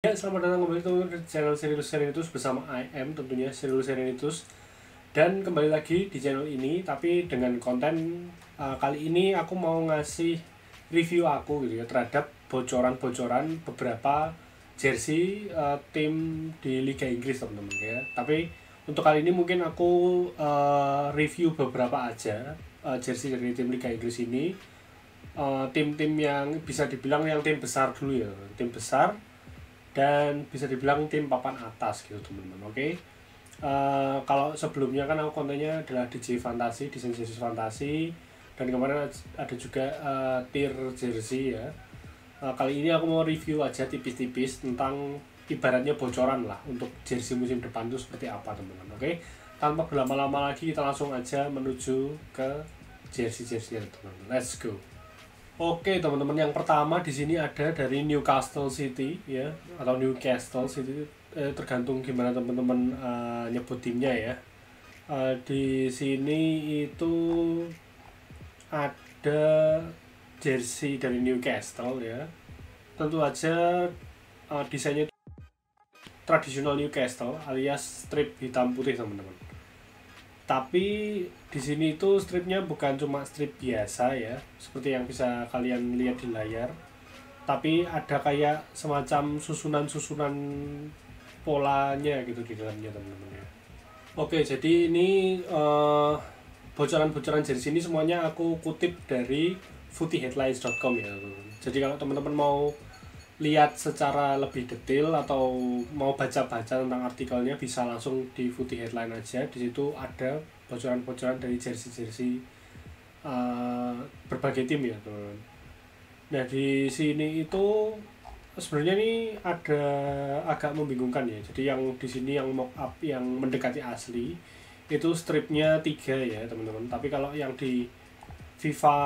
Ya, selamat datang kembali teman-teman di channel Serius Serenitus bersama IM tentunya Serius Serenitus. Dan kembali lagi di channel ini tapi dengan konten kali ini aku mau ngasih review aku gitu ya terhadap bocoran-bocoran beberapa jersey tim di Liga Inggris teman-teman ya. Tapi untuk kali ini mungkin aku review beberapa aja jersey dari tim Liga Inggris ini. Tim-tim yang bisa dibilang yang tim besar dulu ya, tim besar dan bisa dibilang tim papan atas gitu teman-teman. Oke. Kalau sebelumnya kan aku kontennya adalah DJ Fantasi, desain jersey Fantasi, dan kemarin ada juga tier jersey ya. Kali ini aku mau review aja tipis-tipis tentang ibaratnya bocoran lah untuk jersey musim depan itu seperti apa teman-teman. Oke. Tanpa berlama-lama lagi kita langsung aja menuju ke jersey-jersey teman-teman. Let's go. Oke teman-teman, yang pertama di sini ada dari Newcastle City ya, atau Newcastle City, tergantung gimana teman-teman nyebut timnya ya. Di sini itu ada jersey dari Newcastle ya. Tentu aja desainnya tradisional Newcastle alias strip hitam putih teman-teman. Tapi di sini itu stripnya bukan cuma strip biasa ya, seperti yang bisa kalian lihat di layar. Tapi ada kayak semacam susunan-susunan polanya gitu di dalamnya teman-teman ya. Oke, jadi ini bocoran-bocoran jersey ini semuanya aku kutip dari footyheadlines.com ya teman-teman. Jadi kalau teman-teman mau lihat secara lebih detail atau mau baca-baca tentang artikelnya bisa langsung di Footy Headline aja. Di situ ada bocoran-bocoran dari jersey-jersey berbagai tim ya teman-teman. Nah di sini itu sebenarnya ini ada agak membingungkan ya. Jadi yang di sini yang mock up yang mendekati asli itu stripnya 3 ya teman-teman. Tapi kalau yang di FIFA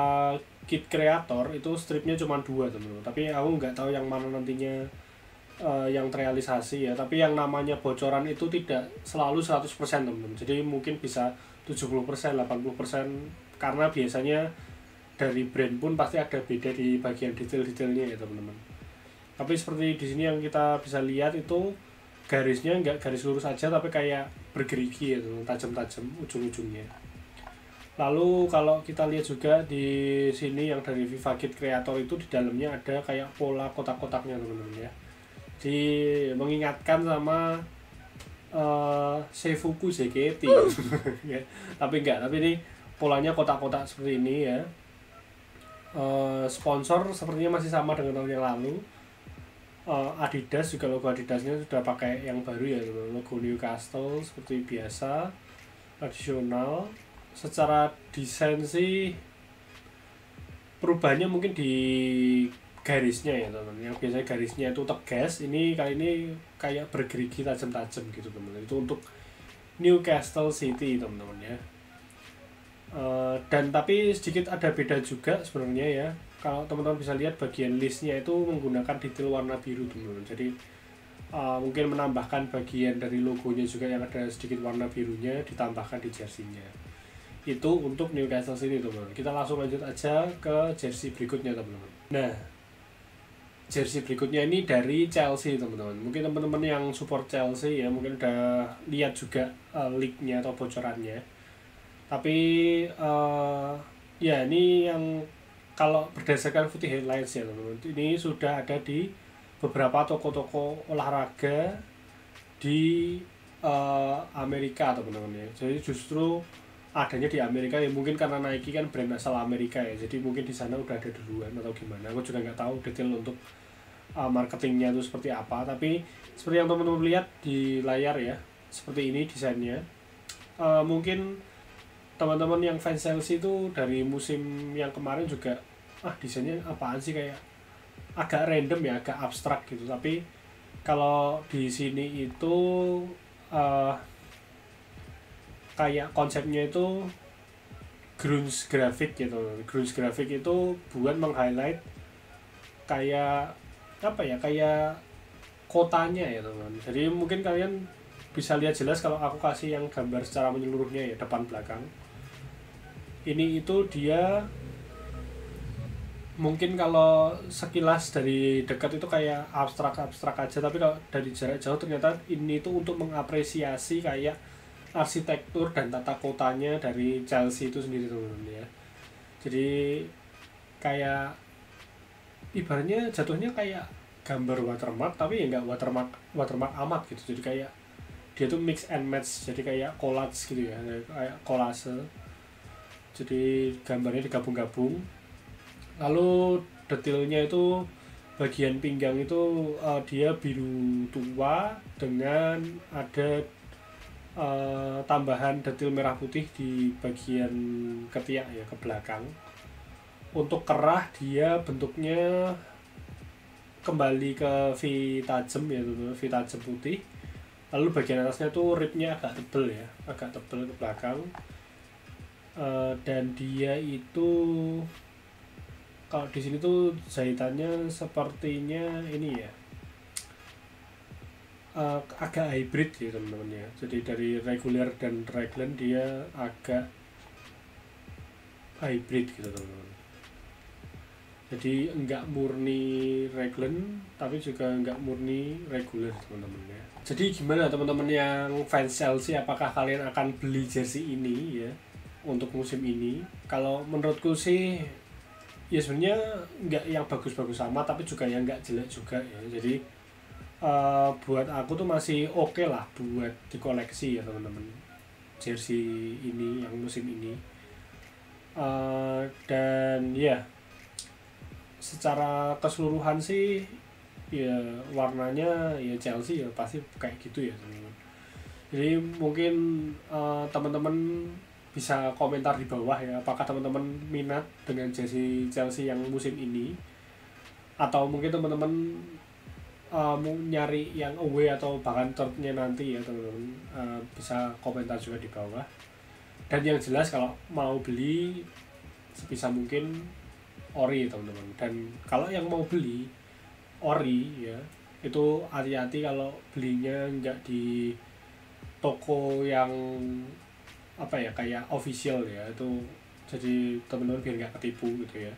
Kit Creator itu stripnya cuma 2 teman-teman. Tapi aku nggak tahu yang mana nantinya yang terrealisasi ya. Tapi yang namanya bocoran itu tidak selalu 100% teman-teman. Jadi mungkin bisa 70%, 80%, karena biasanya dari brand pun pasti ada beda di bagian detail-detailnya ya teman-teman. Tapi seperti di sini yang kita bisa lihat itu garisnya nggak garis lurus aja tapi kayak bergerigi ya teman-teman, tajam-tajam ujung-ujungnya. Lalu kalau kita lihat juga di sini yang dari FIFA Kit Creator itu di dalamnya ada kayak pola kotak-kotaknya teman-teman ya. Jadi mengingatkan sama Seifuku JKT ya. Tapi enggak, tapi ini polanya kotak-kotak seperti ini ya. Sponsor sepertinya masih sama dengan tahun yang lalu. Adidas juga, logo Adidasnya sudah pakai yang baru ya, logo Newcastle seperti biasa, tradisional. Secara desain sih perubahannya mungkin di garisnya ya teman-teman. Yang biasanya garisnya itu tegas, ini kali ini kayak bergerigi tajam-tajam gitu teman-teman. Itu untuk Newcastle City teman-teman ya. Dan tapi sedikit ada beda juga sebenarnya ya. Kalau teman-teman bisa lihat bagian listnya itu menggunakan detail warna biru teman-teman. Jadi mungkin menambahkan bagian dari logonya juga yang ada sedikit warna birunya ditambahkan di jersey-nya. Itu untuk Newcastle City teman-teman. Kita langsung lanjut aja ke jersey berikutnya teman-teman. Nah, jersey berikutnya ini dari Chelsea teman-teman. Mungkin teman-teman yang support Chelsea ya mungkin udah lihat juga leak-nya atau bocorannya. Tapi ya ini yang kalau berdasarkan Footy Headlines ya teman-teman, ini sudah ada di beberapa toko-toko olahraga di Amerika teman-teman ya. Jadi justru adanya di Amerika ya, mungkin karena Nike kan brand asal Amerika ya, jadi mungkin di sana udah ada duluan atau gimana. Aku juga nggak tahu detail untuk marketingnya itu seperti apa, tapi seperti yang teman-teman lihat di layar ya, seperti ini desainnya. Mungkin teman-teman yang fans Chelsea itu dari musim yang kemarin juga desainnya apaan sih, kayak agak random ya, agak abstrak gitu. Tapi kalau di sini itu kayak konsepnya itu grunge graphic gitu. Grunge graphic itu buat meng-highlight kayak apa ya, kayak kotanya ya teman-teman. Jadi mungkin kalian bisa lihat jelas kalau aku kasih yang gambar secara menyeluruhnya ya, depan belakang. Ini itu dia mungkin kalau sekilas dari dekat itu kayak abstrak aja, tapi kalau dari jarak jauh ternyata ini tuh untuk mengapresiasi kayak arsitektur dan tata kotanya dari Chelsea itu sendiri teman-teman ya. Jadi kayak ibaratnya jatuhnya kayak gambar watermark, tapi ya nggak watermark watermark amat gitu. Jadi kayak dia tuh mix and match, jadi kayak collage gitu ya, kayak collage. Jadi gambarnya digabung-gabung. Lalu detailnya itu bagian pinggang itu dia biru tua dengan ada tambahan detail merah putih di bagian ketiak ya, ke belakang. Untuk kerah dia bentuknya kembali ke V tajem ya, V tajem putih. Lalu bagian atasnya tuh ribnya agak tebel ya, agak tebel ke belakang. Dan dia itu kalau di sini tuh jahitannya sepertinya ini ya, agak hybrid ya teman-teman ya. Jadi dari reguler dan raglan dia agak hybrid gitu teman-teman. Jadi enggak murni raglan tapi juga enggak murni reguler teman-teman ya. Jadi gimana teman-teman yang fans Chelsea, apakah kalian akan beli jersey ini ya untuk musim ini? Kalau menurutku sih ya sebenarnya nggak yang bagus-bagus sama, tapi juga yang nggak jelek juga ya. Jadi buat aku tuh masih oke lah buat dikoleksi ya teman-teman, jersey ini yang musim ini. Dan ya secara keseluruhan sih ya warnanya ya Chelsea ya pasti kayak gitu ya teman-teman. Jadi mungkin teman-teman bisa komentar di bawah ya, apakah teman-teman minat dengan jersey Chelsea yang musim ini, atau mungkin teman-teman mau nyari yang away atau bahkan thirdnya nanti ya teman-teman. Bisa komentar juga di bawah. Dan yang jelas kalau mau beli sebisa mungkin ori teman-teman. Dan kalau yang mau beli ori ya itu hati-hati kalau belinya nggak di toko yang apa ya kayak official ya, itu jadi teman-teman biar nggak ketipu gitu ya.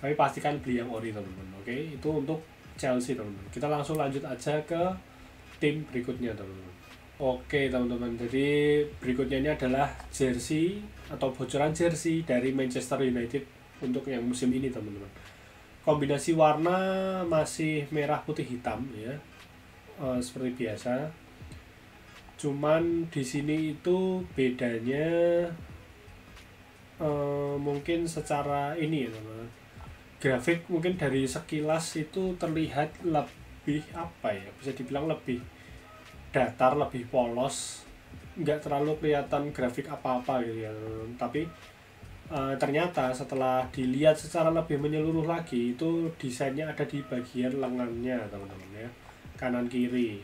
Tapi pastikan beli yang ori teman-teman. Oke, itu untuk Chelsea teman-teman. Kita langsung lanjut aja ke tim berikutnya teman-teman. Oke teman-teman, jadi berikutnya ini adalah jersey atau bocoran jersey dari Manchester United untuk yang musim ini teman-teman. Kombinasi warna masih merah putih hitam ya, seperti biasa. Cuman di sini itu bedanya mungkin secara ini ya teman-teman. Grafik mungkin dari sekilas itu terlihat lebih apa ya, bisa dibilang lebih datar, lebih polos, nggak terlalu kelihatan grafik apa-apa gitu ya. Tapi ternyata setelah dilihat secara lebih menyeluruh lagi, itu desainnya ada di bagian lengannya teman-teman ya, kanan kiri.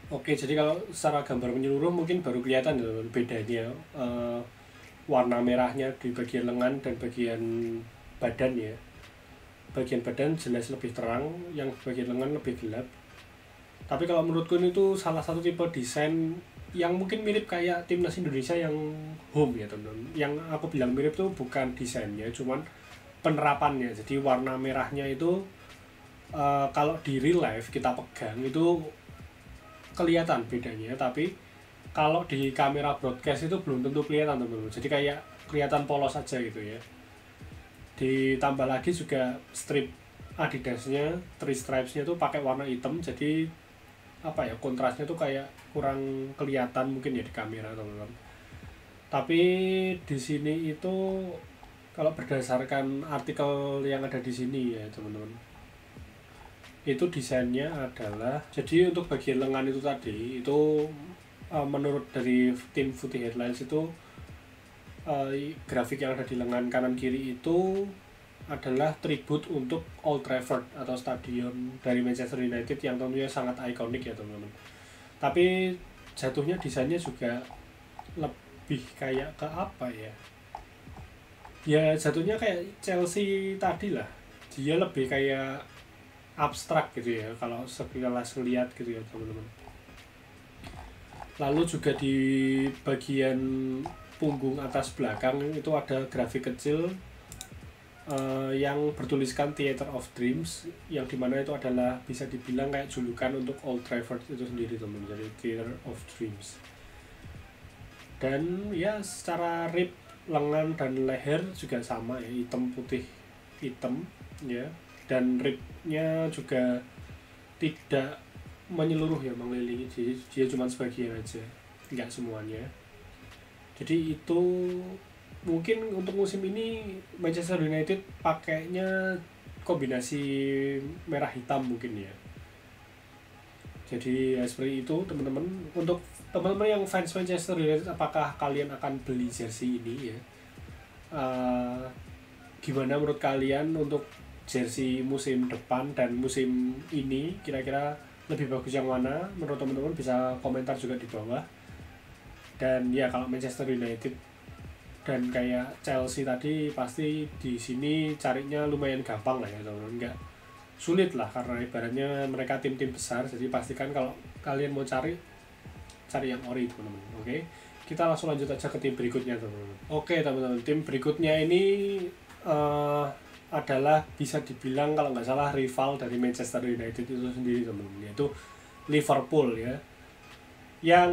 Oke, jadi kalau secara gambar menyeluruh mungkin baru kelihatan ya bedanya, warna merahnya di bagian lengan dan bagian badan ya. Bagian badan jelas lebih terang, yang bagian lengan lebih gelap. Tapi kalau menurutku ini tuh salah satu tipe desain yang mungkin mirip kayak timnas Indonesia yang home ya teman-teman. Yang aku bilang mirip tuh bukan desainnya, cuman penerapannya. Jadi warna merahnya itu kalau di real life kita pegang itu kelihatan bedanya, tapi kalau di kamera broadcast itu belum tentu kelihatan teman-teman. Jadi kayak kelihatan polos aja gitu ya. Ditambah lagi juga strip Adidasnya, three stripesnya tuh pakai warna hitam, jadi apa ya, kontrasnya tuh kayak kurang kelihatan mungkin ya di kamera teman-teman. Tapi di sini itu kalau berdasarkan artikel yang ada di sini ya teman-teman, itu desainnya adalah, jadi untuk bagian lengan itu tadi itu menurut dari tim Footy Headlines itu grafik yang ada di lengan kanan kiri itu adalah tribut untuk Old Trafford atau stadion dari Manchester United yang tentunya sangat ikonik ya teman-teman. Tapi jatuhnya desainnya juga lebih kayak ke apa ya? Ya jatuhnya kayak Chelsea tadi lah. Dia lebih kayak abstrak gitu ya kalau sekilas ngeliat gitu ya teman-teman. Lalu juga di bagian punggung atas belakang itu ada grafik kecil yang bertuliskan Theater of Dreams, yang dimana itu adalah bisa dibilang kayak julukan untuk Old Trafford itu sendiri teman, jadi Theater of Dreams. Dan ya secara rib, lengan dan leher juga sama ya, hitam putih hitam ya, dan ribnya juga tidak menyeluruh ya, mengelilingi, jadi dia cuma sebagian aja, nggak semuanya. Jadi itu mungkin untuk musim ini Manchester United pakainya kombinasi merah hitam mungkin ya. Jadi ya seperti itu teman-teman. Untuk teman-teman yang fans Manchester United, apakah kalian akan beli jersey ini ya? Gimana menurut kalian untuk jersey musim depan dan musim ini, kira-kira lebih bagus yang mana? Menurut teman-teman bisa komentar juga di bawah. Dan ya kalau Manchester United dan kayak Chelsea tadi, pasti di sini carinya lumayan gampang lah ya teman-teman, nggak sulit lah karena ibaratnya mereka tim-tim besar. Jadi pastikan kalau kalian mau cari yang ori teman-teman. Oke, kita langsung lanjut aja ke tim berikutnya teman-teman. Oke teman-teman, tim berikutnya ini adalah bisa dibilang kalau nggak salah rival dari Manchester United itu sendiri teman-teman, yaitu Liverpool ya. Yang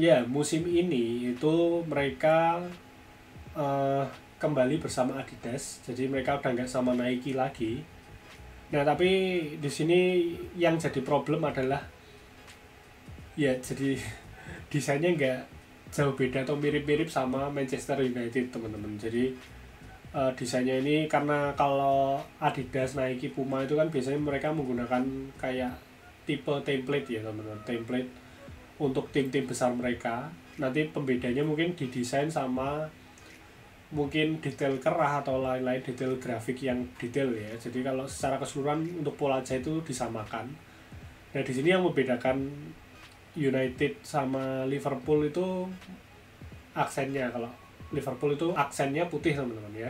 ya musim ini itu mereka kembali bersama Adidas, jadi mereka udah nggak sama Nike lagi. Nah tapi di sini yang jadi problem adalah ya, jadi desainnya nggak jauh beda atau mirip-mirip sama Manchester United teman-teman. Jadi desainnya ini, karena kalau Adidas, Nike, Puma itu kan biasanya mereka menggunakan kayak tipe template ya teman-teman, template untuk tim-tim besar mereka. Nanti pembedanya mungkin di desain sama mungkin detail kerah atau lain-lain, detail grafik yang detail ya. Jadi kalau secara keseluruhan untuk pola aja itu disamakan. Nah di sini yang membedakan United sama Liverpool itu aksennya. Kalau Liverpool itu aksennya putih teman-teman ya.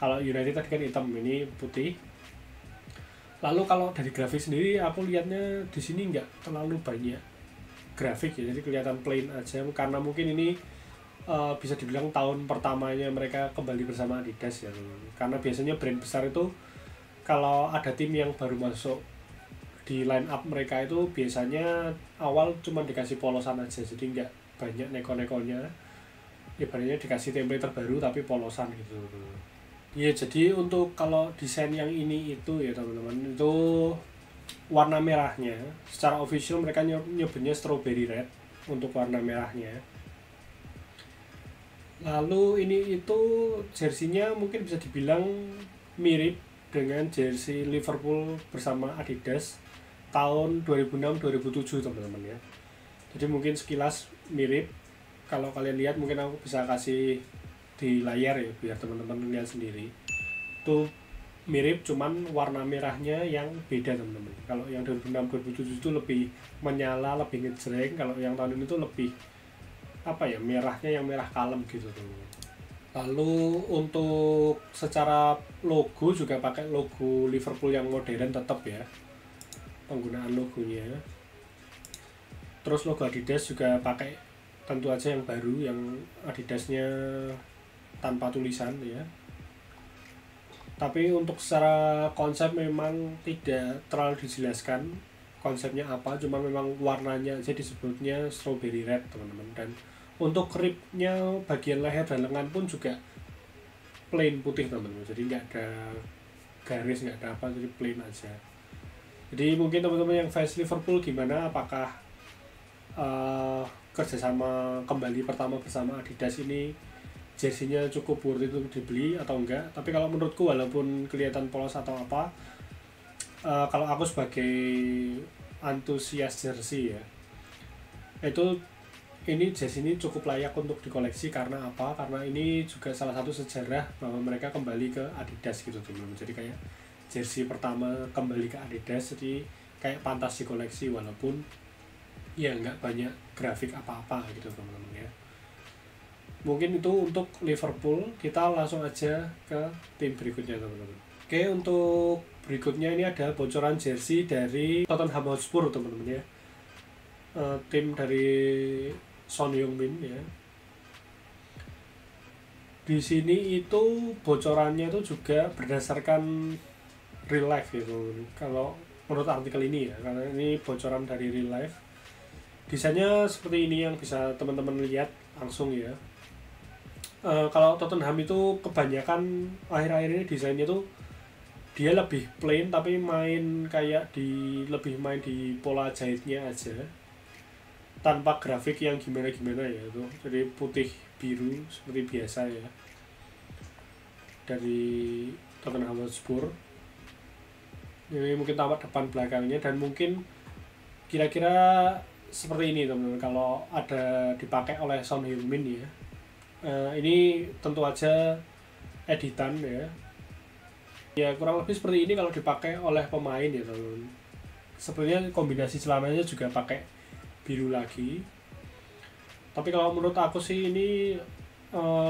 Kalau United tadi kan hitam, ini putih. Lalu kalau dari grafik sendiri aku lihatnya di sini nggak terlalu banyak grafik ya, jadi kelihatan plain aja, karena mungkin ini bisa dibilang tahun pertamanya mereka kembali bersama Adidas ya. Karena biasanya brand besar itu kalau ada tim yang baru masuk di line up mereka itu biasanya awal cuma dikasih polosan aja, jadi nggak banyak neko-nekonya, ibaratnya dikasih template terbaru tapi polosan gitu ya. Jadi untuk kalau desain yang ini itu ya teman-teman, itu warna merahnya secara official mereka nyebutnya strawberry red untuk warna merahnya. Lalu ini itu jersinya mungkin bisa dibilang mirip dengan jersey Liverpool bersama Adidas tahun 2006-2007 teman-teman ya. Jadi mungkin sekilas mirip. Kalau kalian lihat mungkin aku bisa kasih di layar ya biar teman-teman lihat sendiri. Itu mirip, cuman warna merahnya yang beda teman-teman. Kalau yang 2006-2007 itu lebih menyala, lebih ngejreng. Kalau yang tahun ini tuh lebih apa ya, merahnya yang merah kalem gitu teman-teman. Lalu untuk secara logo juga pakai logo Liverpool yang modern tetap ya, penggunaan logonya. Terus logo Adidas juga pakai tentu aja yang baru, yang Adidasnya tanpa tulisan ya. Tapi untuk secara konsep memang tidak terlalu dijelaskan konsepnya apa, cuma memang warnanya aja disebutnya strawberry red teman-teman. Dan untuk ribnya bagian leher dan lengan pun juga plain putih teman-teman, jadi nggak ada garis, nggak ada apa, jadi plain aja. Jadi mungkin teman-teman yang fans Liverpool gimana, apakah kerjasama kembali pertama bersama Adidas ini jersinya cukup worth itu dibeli atau enggak? Tapi kalau menurutku walaupun kelihatan polos atau apa, kalau aku sebagai antusias jersey ya, itu ini jersey ini cukup layak untuk dikoleksi. Karena apa? Karena ini juga salah satu sejarah bahwa mereka kembali ke Adidas gitu teman-teman. Jadi kayak jersey pertama kembali ke Adidas, jadi kayak pantas dikoleksi walaupun ya nggak banyak grafik apa-apa gitu teman-teman ya. Mungkin itu untuk Liverpool. Kita langsung aja ke tim berikutnya teman-teman. Oke, untuk berikutnya ini ada bocoran jersey dari Tottenham Hotspur teman-teman ya. Tim dari Son Heung-min ya. Di sini itu bocorannya itu juga berdasarkan real life gitu. Kalau menurut artikel ini ya, karena ini bocoran dari real life. Desainnya seperti ini yang bisa teman-teman lihat langsung ya. Kalau Tottenham itu kebanyakan akhir-akhir ini desainnya tuh dia lebih plain tapi lebih main di pola jahitnya aja tanpa grafik yang gimana-gimana ya tuh. Jadi putih biru seperti biasa ya dari Tottenham Hotspur. Ini mungkin tampak depan belakangnya dan mungkin kira-kira seperti ini teman-teman kalau ada dipakai oleh Son Heung-min ya. Ini tentu aja editan ya. Ya kurang lebih seperti ini kalau dipakai oleh pemain ya teman-teman. Sebenarnya kombinasi celananya juga pakai biru lagi. Tapi kalau menurut aku sih ini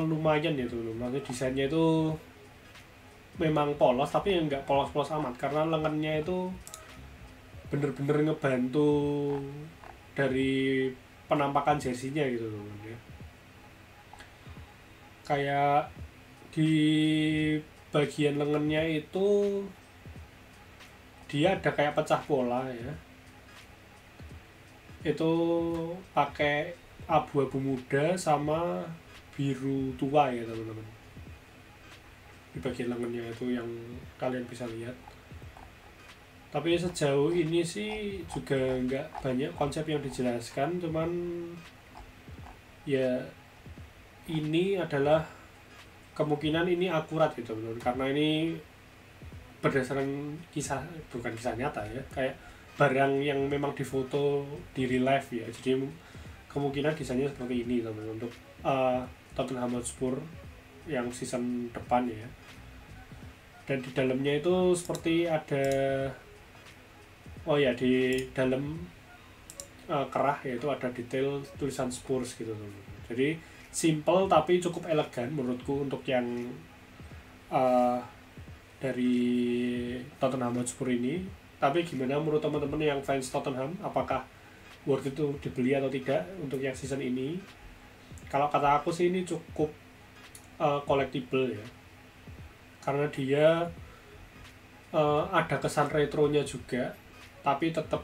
lumayan ya teman-teman. Maksudnya desainnya itu memang polos tapi nggak polos-polos amat karena lengannya itu bener-bener ngebantu dari penampakan jersinya gitu teman-teman ya. Kayak di bagian lengannya itu dia ada kayak pecah pola ya, itu pakai abu-abu muda sama biru tua ya teman-teman di bagian lengannya itu yang kalian bisa lihat. Tapi sejauh ini sih juga nggak banyak konsep yang dijelaskan, cuman ya ini adalah kemungkinan ini akurat gitu teman-teman karena ini berdasarkan bukan kisah nyata ya, kayak barang yang memang difoto di real life ya. Jadi kemungkinan desainnya seperti ini teman-teman untuk Tottenham Hotspur yang season depan ya. Dan di dalamnya itu seperti ada di dalam kerah yaitu ada detail tulisan Spurs gitu teman-teman. Jadi simple tapi cukup elegan menurutku untuk yang dari Tottenham Hotspur ini. Tapi gimana menurut teman-teman yang fans Tottenham, apakah worth itu dibeli atau tidak untuk yang season ini? Kalau kata aku sih ini cukup collectible ya, karena dia ada kesan retronya juga tapi tetap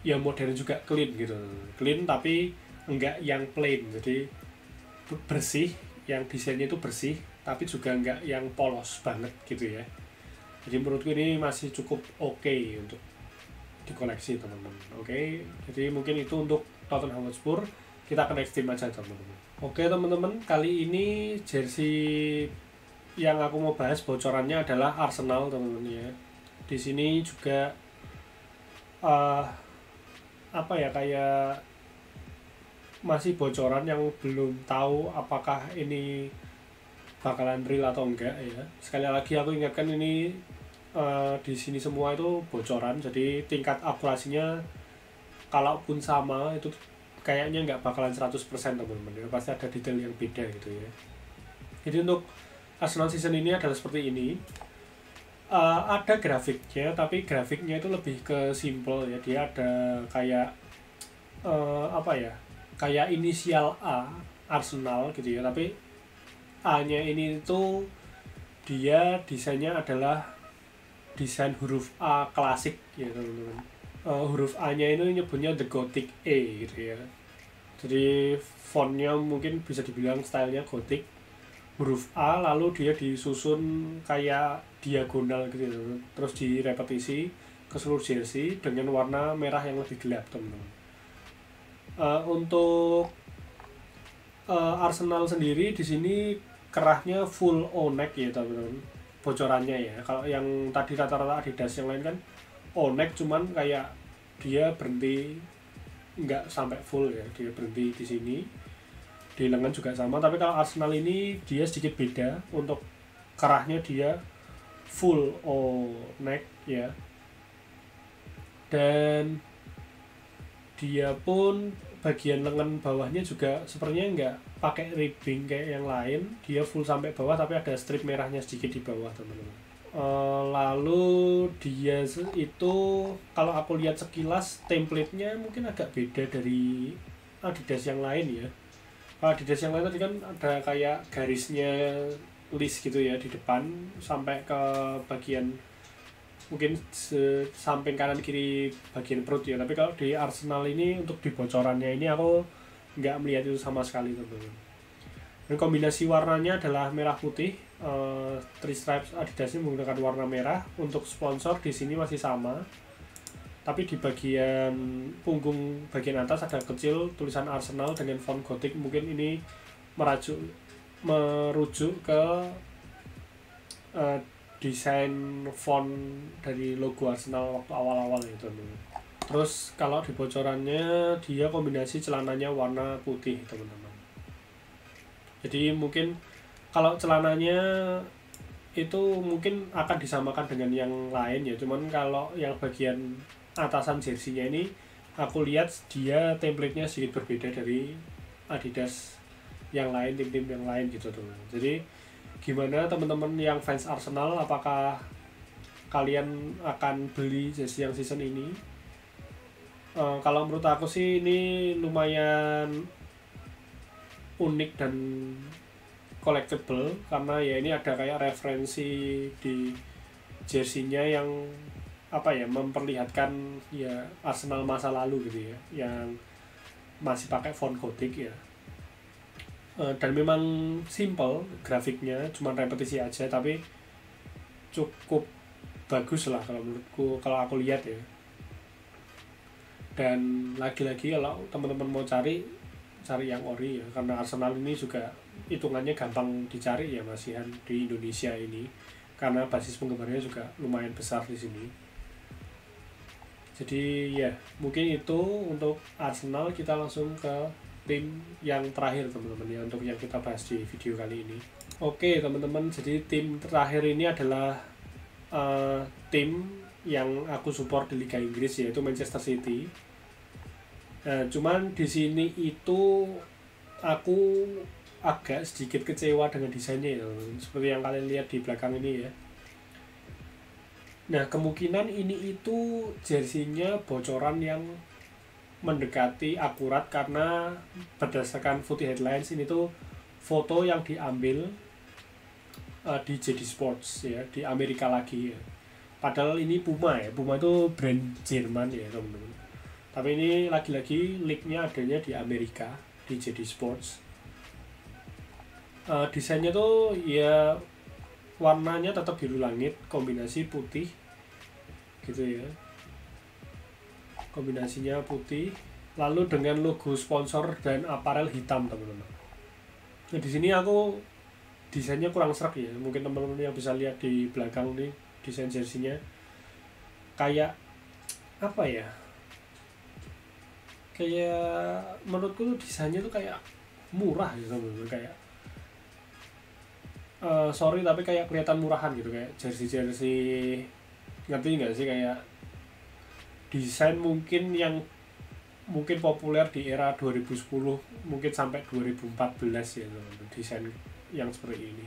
ya modern juga, clean gitu, clean tapi enggak yang plain, jadi bersih, yang desainnya itu bersih tapi juga enggak yang polos banget gitu ya. Jadi menurutku ini masih cukup oke untuk dikoleksi teman-teman. Oke, jadi mungkin itu untuk Tottenham Hotspur. Kita ke next team aja teman-teman. Oke teman-teman, kali ini jersey yang aku mau bahas bocorannya adalah Arsenal teman-teman ya. Di sini juga kayak masih bocoran yang belum tahu apakah ini bakalan real atau enggak ya. Sekali lagi aku ingatkan ini di sini semua itu bocoran, jadi tingkat akurasinya kalaupun sama itu kayaknya nggak bakalan 100% teman-teman ya. Pasti ada detail yang beda gitu ya. Jadi untuk Arsenal season ini adalah seperti ini. Ada grafiknya tapi grafiknya itu lebih ke simple ya. Dia ada kayak kayak inisial A Arsenal gitu ya, tapi A-nya ini tuh dia desainnya adalah desain huruf A klasik ya teman-teman. Huruf A-nya ini nyebutnya The Gothic A gitu ya. Jadi fontnya mungkin bisa dibilang stylenya Gothic, huruf A lalu dia disusun kayak diagonal gitu ya, terus direpetisi ke seluruh jersey dengan warna merah yang lebih gelap teman-teman. Untuk Arsenal sendiri di sini kerahnya full O-neck ya teman-teman, bocorannya ya. Kalau yang tadi rata-rata Adidas yang lain kan O-neck, cuman kayak dia berhenti nggak sampai full ya, dia berhenti di sini. Di lengan juga sama, tapi kalau Arsenal ini dia sedikit beda, untuk kerahnya dia full O-neck ya. Dan dia pun bagian lengan bawahnya juga sepertinya nggak pakai ribbing kayak yang lain, dia full sampai bawah tapi ada strip merahnya sedikit di bawah teman-teman. Lalu dia itu kalau aku lihat sekilas template-nya mungkin agak beda dari Adidas yang lain ya. Kalau Adidas yang lain tadi kan ada kayak garisnya list gitu ya di depan sampai ke bagian mungkin samping kanan kiri bagian perut ya. Tapi kalau di Arsenal ini untuk di bocorannya ini aku nggak melihat itu sama sekali teman-teman. Dan kombinasi warnanya adalah merah putih. Three Stripes Adidas ini menggunakan warna merah. Untuk sponsor di sini masih sama. Tapi di bagian punggung bagian atas ada kecil tulisan Arsenal dengan font gotik. Mungkin ini merujuk ke desain font dari logo Arsenal waktu awal-awal itu. Terus kalau di bocorannya dia kombinasi celananya warna putih teman-teman. Jadi mungkin kalau celananya itu mungkin akan disamakan dengan yang lain ya. Cuman kalau yang bagian atasan jersinya ini aku lihat dia template-nya sedikit berbeda dari Adidas yang lain, tim-tim yang lain gitu teman. Jadi gimana teman-teman yang fans Arsenal, apakah kalian akan beli jersey yang season ini? Kalau menurut aku sih ini lumayan unik dan collectible karena ya ini ada kayak referensi di jersinya yang apa ya, memperlihatkan ya Arsenal masa lalu gitu ya, yang masih pakai font gotik ya. Dan memang simple grafiknya, cuma repetisi aja tapi cukup bagus lah kalau menurutku, kalau aku lihat ya. Dan lagi-lagi kalau teman-teman mau cari yang ori ya, karena Arsenal ini juga hitungannya gampang dicari ya masihan di Indonesia ini karena basis penggemarnya juga lumayan besar di sini. Jadi ya mungkin itu untuk Arsenal. Kita langsung ke tim yang terakhir teman-teman ya, untuk yang kita bahas di video kali ini. Oke teman-teman, jadi tim terakhir ini adalah tim yang aku support di Liga Inggris, yaitu Manchester City. Nah, cuman di sini itu aku agak sedikit kecewa dengan desainnya ya, seperti yang kalian lihat di belakang ini ya. Nah, kemungkinan ini itu jersinya bocoran yang mendekati akurat karena berdasarkan Footy Headlines ini tuh foto yang diambil di JD Sports ya, di Amerika lagi ya. Padahal ini Puma ya, Puma itu brand Jerman ya teman-teman. Tapi ini lagi-lagi leak-nya adanya di Amerika, di JD Sports. Desainnya tuh ya warnanya tetap biru langit, kombinasi putih gitu ya. Kombinasinya putih, lalu dengan logo sponsor dan aparel hitam teman-teman. Nah di sini aku desainnya kurang serak ya, mungkin teman-teman yang bisa lihat di belakang nih desain jersinya kayak apa ya, kayak menurutku desainnya tuh kayak murah gitu teman-teman, kayak sorry tapi kayak kelihatan murahan gitu, kayak jersey ngerti nggak sih, kayak desain mungkin yang mungkin populer di era 2010 mungkin sampai 2014 ya teman-teman, desain yang seperti ini.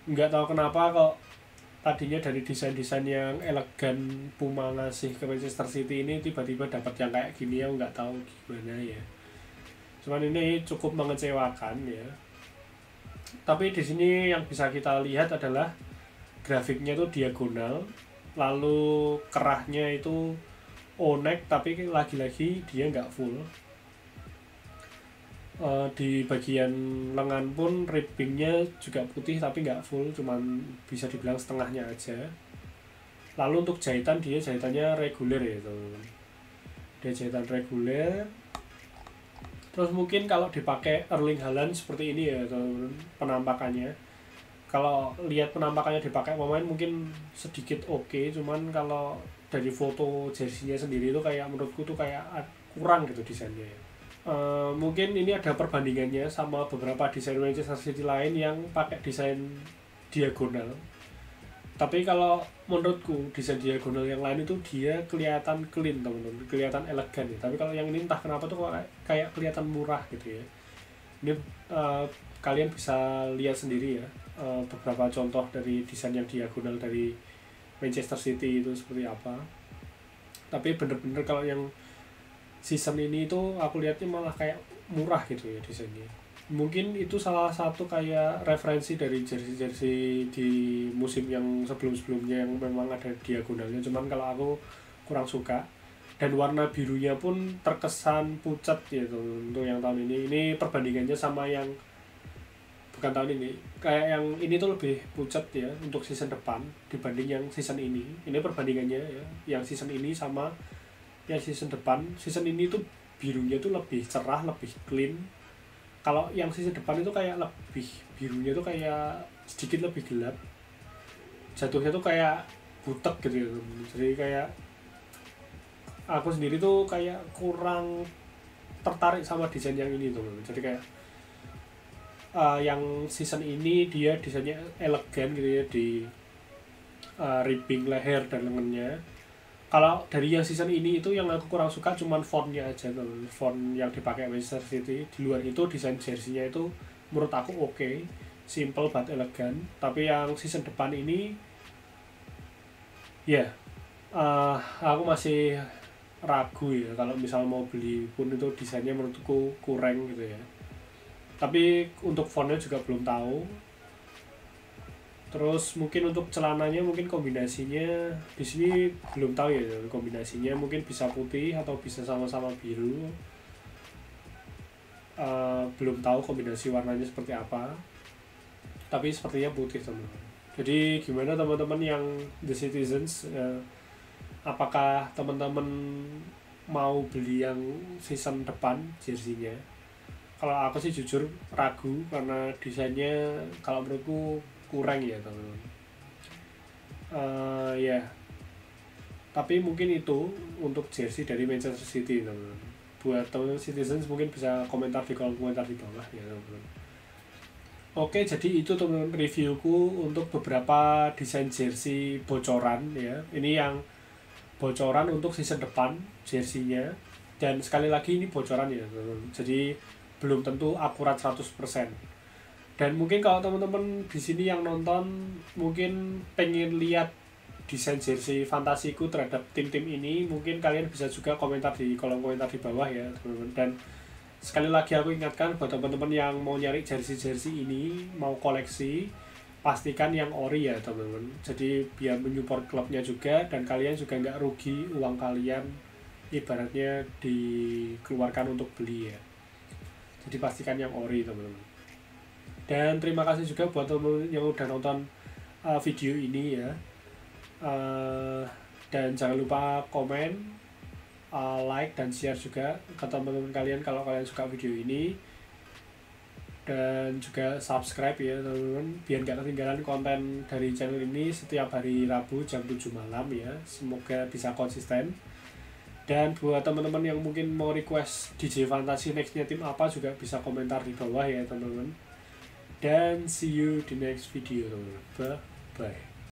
Nggak tahu kenapa kok tadinya dari desain-desain yang elegan Puma ngasih ke Manchester City ini tiba-tiba dapat yang kayak gini ya, nggak tahu gimana ya. Cuman ini cukup mengecewakan ya. Tapi di sini yang bisa kita lihat adalah grafiknya tuh diagonal, lalu kerahnya itu O-neck tapi lagi-lagi dia nggak full. Di bagian lengan pun ribbingnya juga putih tapi nggak full, cuman bisa dibilang setengahnya aja. Lalu untuk jahitan, dia jahitannya reguler ya teman-teman, dia jahitan reguler. Terus mungkin kalau dipakai Erling Haaland seperti ini ya teman-teman penampakannya. Kalau lihat penampakannya dipakai pemain mungkin sedikit oke, cuman kalau dari foto jersinya sendiri itu kayak menurutku tuh kayak kurang gitu desainnya ya. Mungkin ini ada perbandingannya sama beberapa desain Manchester City lain yang pakai desain diagonal. Tapi kalau menurutku desain diagonal yang lain itu dia kelihatan clean teman-teman, kelihatan elegan ya. Tapi kalau yang ini entah kenapa tuh kayak kelihatan murah gitu ya. Ini kalian bisa lihat sendiri ya, beberapa contoh dari desain yang diagonal dari Manchester City itu seperti apa. Tapi bener-bener kalau yang season ini itu aku lihatnya malah kayak murah gitu ya desainnya. Mungkin itu salah satu kayak referensi dari jersey-jersey di musim yang sebelum-sebelumnya yang memang ada diagonalnya, cuman kalau aku kurang suka. Dan warna birunya pun terkesan pucat gitu untuk yang tahun ini. Ini perbandingannya sama yang bukan tahun ini, kayak yang ini tuh lebih pucat ya untuk season depan dibanding yang season ini. Ini perbandingannya ya, yang season ini sama yang season depan. Season ini tuh birunya tuh lebih cerah, lebih clean. Kalau yang season depan itu kayak lebih birunya tuh kayak sedikit lebih gelap, jatuhnya tuh kayak butek gitu ya. Jadi kayak aku sendiri tuh kayak kurang tertarik sama desain yang ini tuh. Jadi kayak yang season ini dia desainnya elegan gitu ya, di ribbing leher dan lengannya. Kalau dari yang season ini itu yang aku kurang suka cuman fontnya aja tuh, font yang dipakai Manchester City. Di luar itu desain jersey-nya itu menurut aku oke, simple but elegan. Tapi yang season depan ini ya aku masih ragu ya kalau misal mau beli pun itu desainnya menurutku kurang gitu ya. Tapi untuk fontnya juga belum tahu. Terus mungkin untuk celananya mungkin kombinasinya di sini belum tahu ya, kombinasinya mungkin bisa putih atau bisa sama-sama biru. Belum tahu kombinasi warnanya seperti apa. Tapi sepertinya putih teman-teman. Jadi gimana teman-teman yang The Citizens, apakah teman-teman mau beli yang season depan jersey-nya? Kalau aku sih jujur ragu karena desainnya kalau menurutku kurang ya teman-teman. Ya, tapi mungkin itu untuk jersey dari Manchester City teman-teman. Buat teman-teman Citizens mungkin bisa komentar di kolom komentar di bawah ya teman-teman. Oke, jadi itu teman-teman reviewku untuk beberapa desain jersey bocoran ya. Ini yang bocoran untuk season depan jersey-nya, dan sekali lagi ini bocoran ya teman-teman. Jadi belum tentu akurat 100%. Dan mungkin kalau teman-teman di sini yang nonton mungkin pengen lihat desain jersey fantasiku terhadap tim-tim ini, mungkin kalian bisa juga komentar di kolom komentar di bawah ya teman-teman. Dan sekali lagi aku ingatkan buat teman-teman yang mau nyari jersey-jersey ini, mau koleksi, pastikan yang ori ya teman-teman. Jadi biar menyupport klubnya juga dan kalian juga nggak rugi uang kalian ibaratnya dikeluarkan untuk beli ya. Jadi pastikan yang ori teman-teman. Dan terima kasih juga buat teman-teman yang udah nonton video ini ya. Dan jangan lupa komen, like dan share juga ke teman-teman kalian kalau kalian suka video ini. Dan juga subscribe ya teman-teman, biar gak ketinggalan konten dari channel ini setiap hari Rabu jam 7 malam ya. Semoga bisa konsisten. Dan buat teman-teman yang mungkin mau request DJ Fantasy nextnya tim apa juga bisa komentar di bawah ya teman-teman. Dan see you di next video teman-teman. Bye bye.